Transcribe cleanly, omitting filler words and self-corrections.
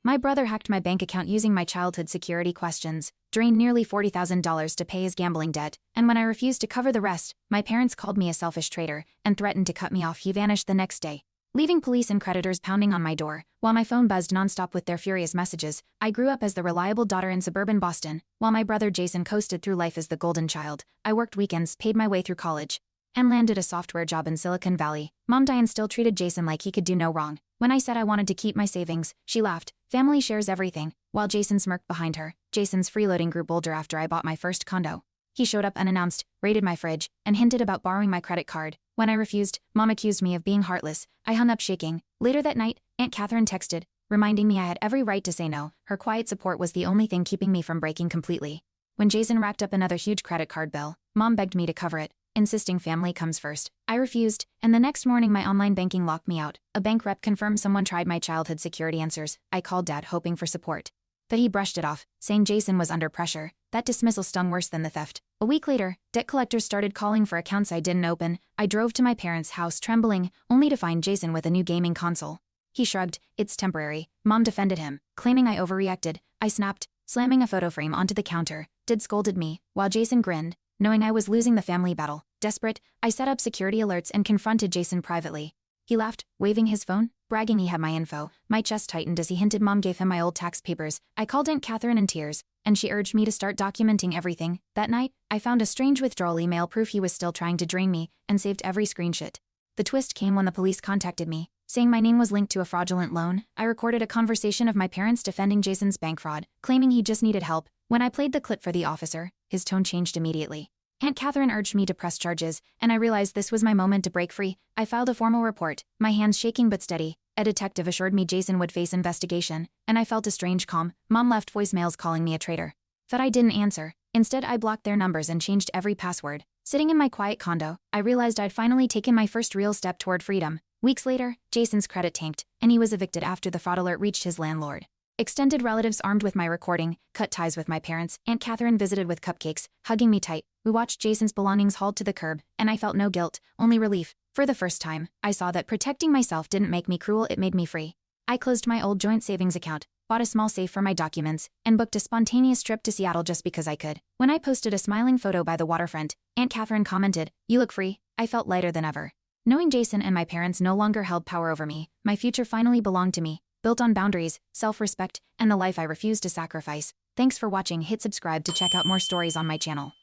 My brother hacked my bank account using my childhood security questions, drained nearly $40,000 to pay his gambling debt, and when I refused to cover the rest, my parents called me a selfish traitor and threatened to cut me off. He vanished the next day, leaving police and creditors pounding on my door. While my phone buzzed nonstop with their furious messages, I grew up as the reliable daughter in suburban Boston, while my brother Jason coasted through life as the golden child. I worked weekends, paid my way through college, and landed a software job in Silicon Valley. Mom Diane still treated Jason like he could do no wrong. When I said I wanted to keep my savings, she laughed. Family shares everything, while Jason smirked behind her. Jason's freeloading grew bolder after I bought my first condo. He showed up unannounced, raided my fridge, and hinted about borrowing my credit card. When I refused, Mom accused me of being heartless. I hung up shaking. Later that night, Aunt Catherine texted, reminding me I had every right to say no. Her quiet support was the only thing keeping me from breaking completely. When Jason racked up another huge credit card bill, Mom begged me to cover it, insisting family comes first. I refused, and the next morning my online banking locked me out. A bank rep confirmed someone tried my childhood security answers. I called Dad hoping for support, but he brushed it off, saying Jason was under pressure. That dismissal stung worse than the theft. A week later, debt collectors started calling for accounts I didn't open. I drove to my parents' house trembling, only to find Jason with a new gaming console. He shrugged. It's temporary. Mom defended him, claiming I overreacted. I snapped, slamming a photo frame onto the counter. Dad scolded me, while Jason grinned, knowing I was losing the family battle. Desperate, I set up security alerts and confronted Jason privately. He laughed, waving his phone, bragging he had my info. My chest tightened as he hinted Mom gave him my old tax papers. I called Aunt Catherine in tears, and she urged me to start documenting everything. That night, I found a strange withdrawal email, proof he was still trying to drain me, and saved every screenshot. The twist came when the police contacted me, saying my name was linked to a fraudulent loan. I recorded a conversation of my parents defending Jason's bank fraud, claiming he just needed help. When I played the clip for the officer, his tone changed immediately. Aunt Catherine urged me to press charges, and I realized this was my moment to break free. I filed a formal report, my hands shaking but steady. A detective assured me Jason would face investigation, and I felt a strange calm. Mom left voicemails calling me a traitor, but I didn't answer. Instead, I blocked their numbers and changed every password. Sitting in my quiet condo, I realized I'd finally taken my first real step toward freedom. Weeks later, Jason's credit tanked, and he was evicted after the fraud alert reached his landlord. Extended relatives armed with my recording cut ties with my parents. Aunt Catherine visited with cupcakes, hugging me tight. We watched Jason's belongings hauled to the curb, and I felt no guilt, only relief. For the first time, I saw that protecting myself didn't make me cruel, it made me free. I closed my old joint savings account, bought a small safe for my documents, and booked a spontaneous trip to Seattle just because I could. When I posted a smiling photo by the waterfront, Aunt Catherine commented, "You look free." I felt lighter than ever. Knowing Jason and my parents no longer held power over me, my future finally belonged to me, built on boundaries, self-respect, and the life I refused to sacrifice. Thanks for watching. Hit subscribe to check out more stories on my channel.